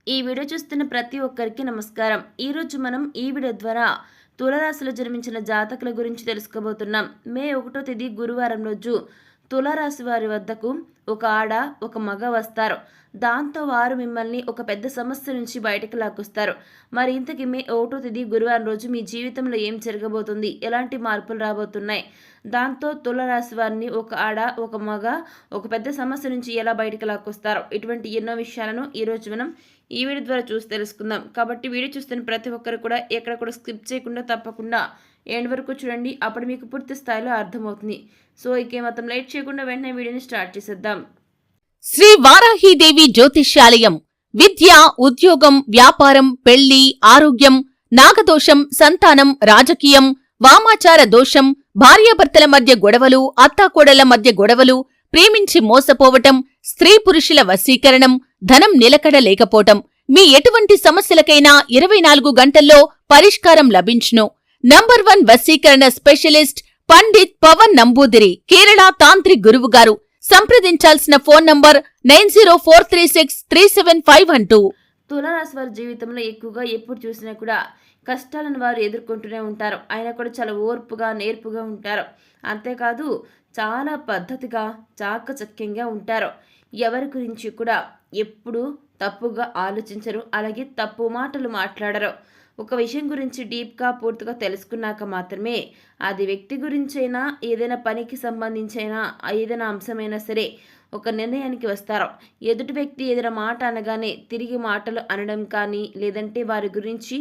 ఈ వీడియో చూస్తున్న ప్రతి ఒక్కరికి నమస్కారం. ఈరోజు మనం ఈ వీడియో ద్వారా తులారాశిలో జన్మించిన జాతకుల గురించి తెలుసుకోబోతున్నాం. మే 1వ తేదీ గురువారం రోజు తులారాశి వారి వద్దకు ఒక ఆడ ఒక మగ వస్తారు. దాంతో వారు మిమ్మల్ని ఒక పెద్ద సమస్య నుంచి బయటకు లాక్కొస్తారు. మరి ఇంతకీ మే 1వ తేదీ గురువారం రోజు మీ జీవితంలో ఏం జరగబోతుంది, ఎలాంటి మార్పులు రాబోతున్నాయి, దాంతో తులారాశి వారిని ఒక ఆడ ఒక మగ ఒక పెద్ద సమస్య నుంచి ఎలా బయటకు లాక్కొస్తారో ఇటువంటి ఎన్నో విషయాలను ఈరోజు మనం ఈ వీడియో ద్వారా చూసి తెలుసుకుందాం. కాబట్టి వీడియో చూస్తున్న ప్రతి ఒక్కరు కూడా ఎక్కడ కూడా స్కిప్ చేయకుండా తప్పకుండా ఎండ్ వరకు చూడండి. అప్పుడు మీకు పూర్తి స్థాయిలో అర్థమవుతుంది. సో ఇక మాత్రం లేట్ చేయకుండా వెంటనే వీడియోని స్టార్ట్ చేసేద్దాం. శ్రీ వారాహీదేవి జ్యోతిష్యాలయం విద్య, ఉద్యోగం, వ్యాపారం, పెళ్లి, ఆరోగ్యం, నాగదోషం, సంతానం, రాజకీయం, వామాచార దోషం, భార్యాభర్తల మధ్య గొడవలు, అత్తాకోడళ్ల మధ్య గొడవలు, ప్రేమించి మోసపోవటం, స్త్రీ పురుషుల వశీకరణం, ధనం నిలకడ లేకపోవటం, మీ ఎటువంటి సమస్యలకైనా 24 గంటల్లో పరిష్కారం లభించును. నంబర్ 1 వశీకరణ స్పెషలిస్ట్ పండిత్ పవన్ నంబూదిరి, కేరళ తాంత్రిక్ గురువుగారు. సంప్రదించాల్సిన ఫోన్ నంబర్ 9043637512. తులారాశి వారి జీవితంలో ఎక్కువగా ఎప్పుడు చూసినా కూడా కష్టాలను వారు ఎదుర్కొంటూనే ఉంటారు. ఆయన కూడా చాలా ఓర్పుగా నేర్పుగా ఉంటారు. అంతేకాదు చాలా పద్ధతిగా చాకచక్యంగా ఉంటారు. ఎవరి గురించి కూడా ఎప్పుడు తప్పుగా ఆలోచించరు, అలాగే తప్పు మాటలు మాట్లాడరు. ఒక విషయం గురించి డీప్గా పూర్తిగా తెలుసుకున్నాక మాత్రమే అది వ్యక్తి గురించైనా ఏదైనా పనికి సంబంధించైనా ఏదైనా అంశమైనా సరే ఒక నిర్ణయానికి వస్తారు. ఎదుటి వ్యక్తి ఏదైనా మాట అనగానే తిరిగి మాటలు అనడం కానీ లేదంటే వారి గురించి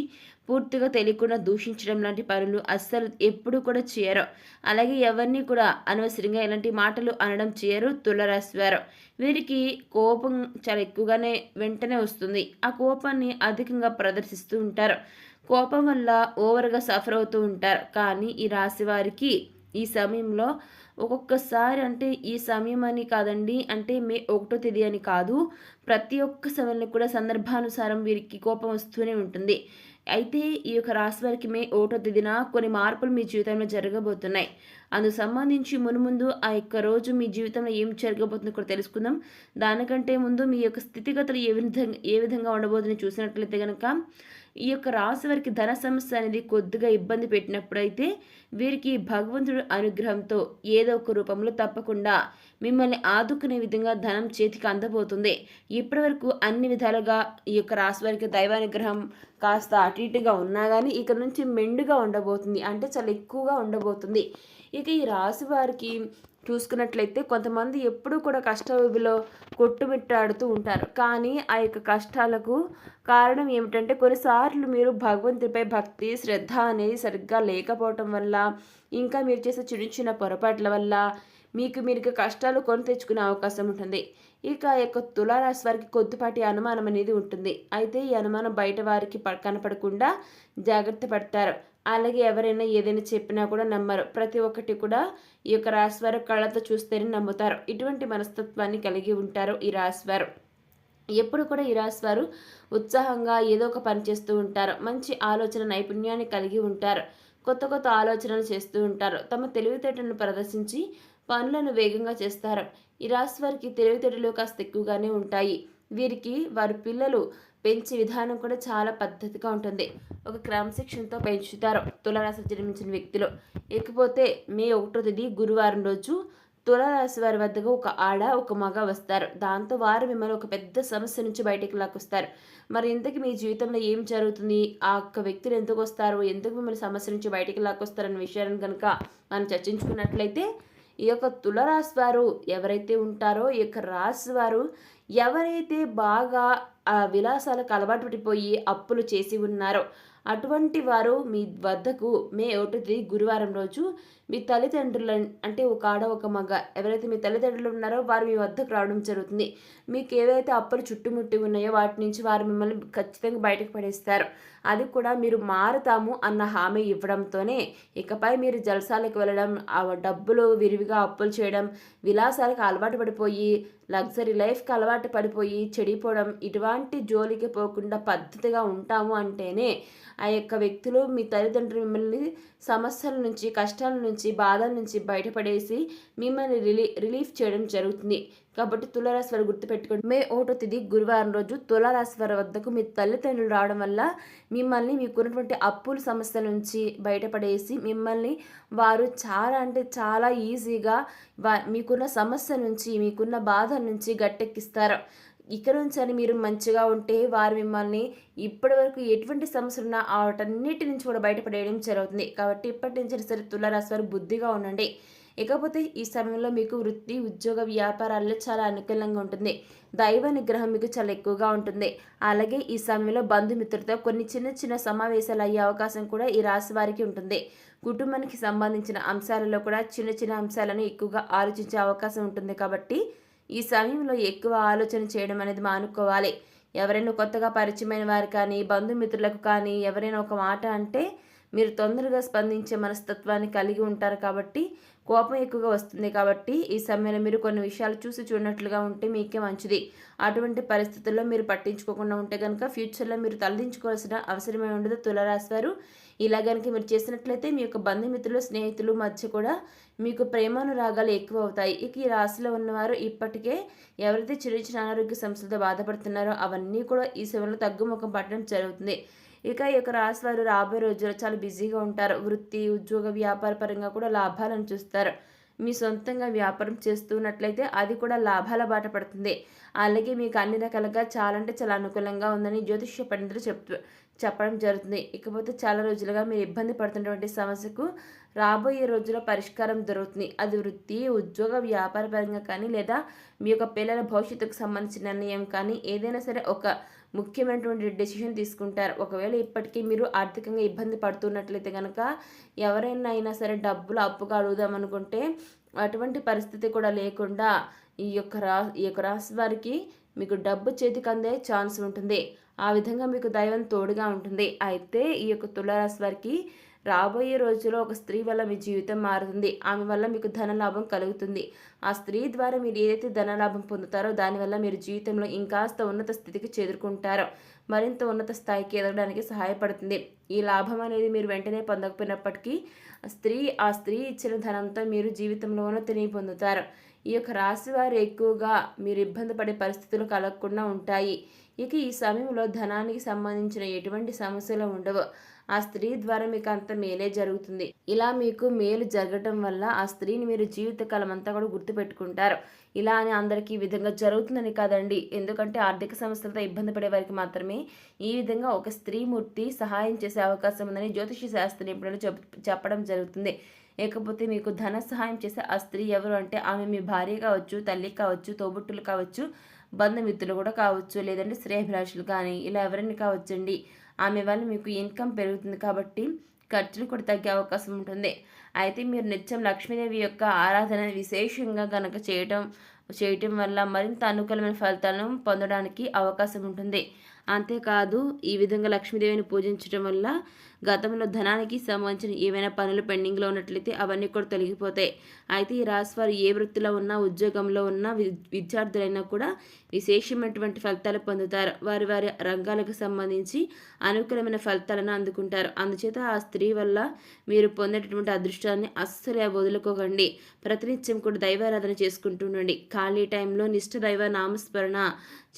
పూర్తిగా తెలియకుండా దూషించడం లాంటి పనులు అస్సలు ఎప్పుడు కూడా చేయరు. అలాగే ఎవరిని కూడా అనవసరంగా ఇలాంటి మాటలు అనడం చేయరు తులారాశి వారు. వీరికి కోపం చాలా ఎక్కువగానే వెంటనే వస్తుంది. ఆ కోపాన్ని అధికంగా ప్రదర్శిస్తూ ఉంటారు. కోపం వల్ల ఓవర్గా సఫర్ అవుతూ ఉంటారు. కానీ ఈ రాశి వారికి ఈ సమయంలో ఒక్కొక్కసారి అంటే ఈ సమయం అని కాదండి, అంటే మే 1వ తేదీ అని కాదు, ప్రతి ఒక్క సమయంలో కూడా సందర్భానుసారం వీరికి కోపం వస్తూనే ఉంటుంది. అయితే ఈ యొక్క రాశి వారికి మే 1వ తేదీన కొన్ని మార్పులు మీ జీవితంలో జరగబోతున్నాయి. అందుకు సంబంధించి మునుముందు ఆ యొక్క రోజు మీ జీవితంలో ఏం జరగబోతుందో కూడా తెలుసుకుందాం. దానికంటే ముందు మీ యొక్క స్థితిగతులు ఏ విధంగా ఉండబోతుందని చూసినట్లయితే కనుక ఈ యొక్క రాశి వారికి ధన సమస్య అనేది కొద్దిగా ఇబ్బంది పెట్టినప్పుడైతే వీరికి భగవంతుడు అనుగ్రహంతో ఏదో ఒక రూపంలో తప్పకుండా మిమ్మల్ని ఆదుకునే విధంగా ధనం చేతికి అందబోతుంది. ఇప్పటి వరకు అన్ని విధాలుగా ఈ యొక్క రాశి వారికి దైవానుగ్రహం కాస్త అటు ఇటుగా ఉన్నా కానీ ఇక నుంచి మెండుగా ఉండబోతుంది, అంటే చాలా ఎక్కువగా ఉండబోతుంది. ఇక ఈ రాశి వారికి చూసుకున్నట్లయితే కొంతమంది ఎప్పుడూ కూడా కష్టాల్లో కొట్టుమిట్టాడుతూ ఉంటారు. కానీ ఆ యొక్క కష్టాలకు కారణం ఏమిటంటే కొన్నిసార్లు మీరు భగవంతుడిపై భక్తి శ్రద్ధ అనేది సరిగ్గా లేకపోవటం వల్ల, ఇంకా మీరు చేసే చిన్న చిన్న పొరపాట్ల వల్ల మీరుగా కష్టాలు కొని తెచ్చుకునే అవకాశం ఉంటుంది. ఇక యొక్క తులారాశి వారికి కొద్దిపాటి అనుమానం అనేది ఉంటుంది. అయితే ఈ అనుమానం బయట వారికి కనపడకుండా జాగ్రత్త పడతారు. అలాగే ఎవరైనా ఏదైనా చెప్పినా కూడా నమ్మరు. ప్రతి ఒక్కటి కూడా ఈ యొక్క రాశివారు కళ్ళతో చూస్తేనే నమ్ముతారు. ఇటువంటి మనస్తత్వాన్ని కలిగి ఉంటారు ఈ రాశివారు. ఎప్పుడు కూడా ఈ రాశివారు ఉత్సాహంగా ఏదో ఒక పని చేస్తూ ఉంటారు. మంచి ఆలోచన నైపుణ్యాన్ని కలిగి ఉంటారు. కొత్త కొత్త ఆలోచనలు చేస్తూ ఉంటారు. తమ తెలివితేటలను ప్రదర్శించి పనులను వేగంగా చేస్తారు. ఈ రాశి వారికి తెలివితేటలు కాస్త ఎక్కువగానే ఉంటాయి. వీరికి వారి పిల్లలు పెంచే విధానం కూడా చాలా పద్ధతిగా ఉంటుంది. ఒక క్రమశిక్షణతో పెంచుతారు తులారాశి జన్మించిన వ్యక్తులు. ఇకపోతే మే 1వ తేదీ గురువారం రోజు తులారాశి వారి వద్దకు ఒక ఆడ ఒక మగ వస్తారు. దాంతో వారు మిమ్మల్ని ఒక పెద్ద సమస్య నుంచి బయటకు లాక్కొస్తారు. మరి ఇంతకీ మీ జీవితంలో ఏం జరుగుతుంది, ఆ ఒక్క వ్యక్తులు ఎందుకు వస్తారు, ఎందుకు మిమ్మల్ని సమస్య నుంచి బయటకు లాక్కొస్తారన్న విషయాన్ని కనుక మనం చర్చించుకున్నట్లయితే ఈ యొక్క తులారాశి వారు ఎవరైతే ఉంటారో ఈ యొక్క రాశి వారు ఎవరైతే బాగా ఆ విలాసాలకు అలవాటు పడిపోయి అప్పులు చేసి ఉన్నారో అటువంటి వారు మీ వద్దకు మే 1వ తేదీ గురువారం రోజు మీ తల్లిదండ్రుల అంటే ఒక ఆడ ఒక మగ ఎవరైతే మీ తల్లిదండ్రులు ఉన్నారో వారు మీ వద్దకు రావడం జరుగుతుంది. మీకు ఏవైతే అప్పులు చుట్టుముట్టి ఉన్నాయో వాటి నుంచి వారు మిమ్మల్ని ఖచ్చితంగా బయటకు పడేస్తారు. అది కూడా మీరు మారుతాము అన్న హామీ ఇవ్వడంతోనే ఇకపై మీరు జలసాలకు వెళ్ళడం, ఆ డబ్బులు విరివిగా అప్పులు చేయడం, విలాసాలకు అలవాటు పడిపోయి లగ్జరీ లైఫ్కి అలవాటు పడిపోయి చెడిపోవడం ఎలాంటి జోలికి పోకుండా పద్ధతిగా ఉంటాము అంటేనే ఆ యొక్క వ్యక్తులు మీ తల్లిదండ్రులు మిమ్మల్ని సమస్యల నుంచి, కష్టాల నుంచి, బాధల నుంచి బయటపడేసి మిమ్మల్ని రిలీఫ్ చేయడం జరుగుతుంది. కాబట్టి తులారాశి వారు గుర్తుపెట్టుకోండి, మే 1వ తేదీ గురువారం రోజు తులారాశి వారి వద్దకు మీ తల్లిదండ్రులు రావడం వల్ల మిమ్మల్ని మీకున్నటువంటి అప్పుల సమస్యల నుంచి బయటపడేసి మిమ్మల్ని వారు చాలా అంటే చాలా ఈజీగా మీకున్న సమస్య నుంచి, మీకున్న బాధ నుంచి గట్టెక్కిస్తారు. ఇక్కడ నుంచి అని మీరు మంచిగా ఉంటే వారు మిమ్మల్ని ఇప్పటి వరకు ఎటువంటి సమస్యలు ఉన్నా వాటన్నిటి నుంచి కూడా బయటపడేయడం జరుగుతుంది. కాబట్టి ఇప్పటి నుంచి సరే తులారాశి వారు బుద్ధిగా ఉండండి. ఇకపోతే ఈ సమయంలో మీకు వృత్తి, ఉద్యోగ, వ్యాపారాల్లో చాలా అనుకూలంగా ఉంటుంది. దైవ నిగ్రహం మీకు చాలా ఎక్కువగా ఉంటుంది. అలాగే ఈ సమయంలో బంధుమిత్రులతో కొన్ని చిన్న చిన్న సమావేశాలు అయ్యే అవకాశం కూడా ఈ రాశి వారికి ఉంటుంది. కుటుంబానికి సంబంధించిన అంశాలలో కూడా చిన్న చిన్న అంశాలను ఎక్కువగా ఆలోచించే అవకాశం ఉంటుంది. కాబట్టి ఈ సమయంలో ఎక్కువ ఆలోచన చేయడం అనేది మానుకోవాలి. ఎవరైనా కొత్తగా పరిచయమైన వారు కానీ, బంధుమిత్రులకు కానీ ఎవరైనా ఒక మాట అంటే మీరు తొందరగా స్పందించే మనస్తత్వాన్ని కలిగి ఉంటారు. కాబట్టి కోపం ఎక్కువగా వస్తుంది. కాబట్టి ఈ సమయంలో మీరు కొన్ని విషయాలు చూసి చూడనట్లుగా ఉంటే మీకే మంచిది. అటువంటి పరిస్థితుల్లో మీరు పట్టించుకోకుండా ఉంటే కనుక ఫ్యూచర్లో మీరు తలదించుకోవాల్సిన అవసరమే ఉండదు. తులారాశి వారు ఇలా కనుక మీరు చేసినట్లయితే మీ యొక్క బంధుమిత్రులు, స్నేహితులు మధ్య కూడా మీకు ప్రేమానురాగాలు ఎక్కువ అవుతాయి. ఇక ఈ రాశిలో ఉన్నవారు ఇప్పటికే ఎవరైతే చిన్న చిన్న అనారోగ్య సమస్యలతో బాధపడుతున్నారో అవన్నీ కూడా ఈ సమయంలో తగ్గుముఖం పట్టడం జరుగుతుంది. ఇక ఈ యొక్క రాశి వారు రాబోయే రోజుల్లో చాలా బిజీగా ఉంటారు. వృత్తి, ఉద్యోగ, వ్యాపార పరంగా కూడా లాభాలను చూస్తారు. మీ సొంతంగా వ్యాపారం చేస్తున్నట్లయితే అది కూడా లాభాల బాట పడుతుంది. అలాగే మీకు అన్ని రకాలుగా చాలా అంటే చాలా అనుకూలంగా ఉందని జ్యోతిష్య పండితులు చెప్పడం జరుగుతుంది. ఇకపోతే చాలా రోజులుగా మీరు ఇబ్బంది పడుతున్నటువంటి సమస్యకు రాబోయే రోజుల్లో పరిష్కారం దొరుకుతుంది. అది వృత్తి, ఉద్యోగ, వ్యాపార పరంగా కానీ లేదా మీ యొక్క పిల్లల భవిష్యత్తుకు సంబంధించిన నిర్ణయం కానీ ఏదైనా సరే ఒక ముఖ్యమైనటువంటి డెసిషన్ తీసుకుంటారు. ఒకవేళ ఇప్పటికీ మీరు ఆర్థికంగా ఇబ్బంది పడుతున్నట్లయితే కనుక ఎవరైనా అయినా సరే డబ్బులు అప్పుగా అడుగుదాం అనుకుంటే అటువంటి పరిస్థితి కూడా లేకుండా ఈ యొక్క రాశి వారికి మీకు డబ్బు చేతికి అందే ఛాన్స్ ఉంటుంది. ఆ విధంగా మీకు దైవం తోడుగా ఉంటుంది. అయితే ఈ యొక్క తులారాశి వారికి రాబోయే రోజుల్లో ఒక స్త్రీ వల్ల మీ జీవితం మారుతుంది. ఆమె వల్ల మీకు ధనలాభం కలుగుతుంది. ఆ స్త్రీ ద్వారా మీరు ఏదైతే ధనలాభం పొందుతారో దానివల్ల మీరు జీవితంలో ఇంకాస్త ఉన్నత స్థితికి చేరుకుంటారో, మరింత ఉన్నత స్థాయికి ఎదగడానికి సహాయపడుతుంది. ఈ లాభం అనేది మీరు వెంటనే పొందకపోయినప్పటికీ ఆ స్త్రీ ఇచ్చిన ధనంతో మీరు జీవితంలో ఉన్నతిని పొందుతారు. ఈ యొక్క రాశి వారు ఎక్కువగా మీరు ఇబ్బంది పడే పరిస్థితులు కలగకుండా ఉంటాయి. ఇక ఈ సమయంలో ధనానికి సంబంధించిన ఎటువంటి సమస్యలు ఉండవు. ఆ స్త్రీ ద్వారా మీకు అంత మేలే జరుగుతుంది. ఇలా మీకు మేలు జరగటం వల్ల ఆ స్త్రీని మీరు జీవితకాలం అంతా కూడా గుర్తుపెట్టుకుంటారు. ఇలా అని అందరికీ ఈ విధంగా జరుగుతుందని కాదండి. ఎందుకంటే ఆర్థిక సమస్యలతో ఇబ్బంది పడే వారికి మాత్రమే ఈ విధంగా ఒక స్త్రీమూర్తి సహాయం చేసే అవకాశం ఉందని జ్యోతిష శాస్త్ర నిపుణులు చెప్పడం జరుగుతుంది. లేకపోతే మీకు ధన సహాయం చేసే ఆ స్త్రీ ఎవరు అంటే ఆమె మీ భార్య కావచ్చు, తల్లి కావచ్చు, తోబుట్టులు కావచ్చు, బంధుమిత్రులు కూడా కావచ్చు, లేదంటే శ్రేయభిలాషులు కానీ ఇలా ఎవరైనా కావచ్చండి. ఆమె వల్ల మీకు ఇన్కమ్ పెరుగుతుంది. కాబట్టి ఖర్చులు కూడా తగ్గే అవకాశం ఉంటుంది. అయితే మీరు నిత్యం లక్ష్మీదేవి యొక్క ఆరాధన విశేషంగా కనుక చేయటం వల్ల మరింత అనుకూలమైన ఫలితాలను పొందడానికి అవకాశం ఉంటుంది. అంతేకాదు ఈ విధంగా లక్ష్మీదేవిని పూజించడం వల్ల గతంలో ధనానికి సంబంధించిన ఏవైనా పనులు పెండింగ్లో ఉన్నట్లయితే అవన్నీ కూడా తొలగిపోతాయి. అయితే ఈ రాశి వారు ఏ వృత్తిలో ఉన్నా, ఉద్యోగంలో ఉన్న విద్యార్థులైనా కూడా విశేషమైనటువంటి ఫలితాలు పొందుతారు. వారి వారి రంగాలకు సంబంధించి అనుకూలమైన ఫలితాలను అందుకుంటారు. అందుచేత ఆ స్త్రీ వల్ల మీరు పొందేటటువంటి అదృష్టాన్ని అస్సలు వదులుకోకండి. ప్రతినిత్యం కూడా దైవారాధన చేసుకుంటూ ఉండండి. ఖాళీ టైంలో నిష్ఠ దైవ నామస్మరణ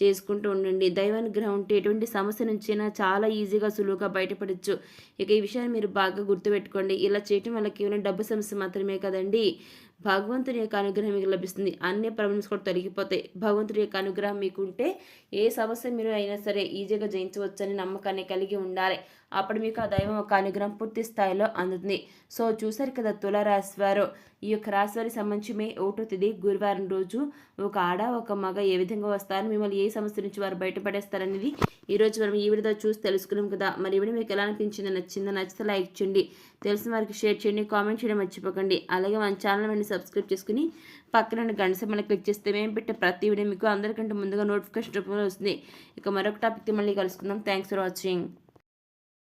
చేసుకుంటూ ఉండండి. దైవానుగ్రహం ఉంటే ఎటువంటి సమస్య నుంచైనా చాలా ఈజీగా సులువుగా బయటపడచ్చు. ఇక ఈ విషయాన్ని మీరు బాగా గుర్తుపెట్టుకోండి. ఇలా చేయటం వల్ల కేవలం డబ్బు సమస్య మాత్రమే కదండి, భగవంతుని యొక్క అనుగ్రహం మీకు లభిస్తుంది. అన్ని ప్రాబ్లమ్స్ కూడా తొలగిపోతాయి. భగవంతుడి యొక్క అనుగ్రహం మీకు ఉంటే ఏ సమస్య మీరు అయినా సరే ఈజీగా జయించవచ్చని నమ్మకాన్ని కలిగి ఉండాలి. అప్పుడు మీకు ఆ దైవం ఒక అనుగ్రహం పూర్తి స్థాయిలో అందుతుంది. సో చూసారు కదా తులారాశి వారు. ఈ యొక్క రాశి వారికి సంబంధించి మే 1వ తేదీ గురువారం రోజు ఒక ఆడ ఒక మగ ఏ విధంగా వస్తారు, మిమ్మల్ని ఏ సమస్య నుంచి వారు బయటపడేస్తారనేది ఈరోజు మనం ఈ వీడియోలో చూసి తెలుసుకున్నాం కదా. మరి వీడియో మీకు ఎలా అనిపించింది, నచ్చితే లైక్ చేయండి, తెలిసిన వారికి షేర్ చేయండి, కామెంట్ చేయడం మర్చిపోకండి. అలాగే మన ఛానల్ వెంటనే సబ్స్క్రైబ్ చేసుకుని పక్కన గంట సింబల్ క్లిక్ చేస్తే మేము పెట్టే ప్రతి వీడియో మీకు అందరికంటే ముందుగా నోటిఫికేషన్ రూపంలో వస్తుంది. ఇక మరొక టాపిక్తో మళ్ళీ కలుసుకుందాం. Thanks for watching.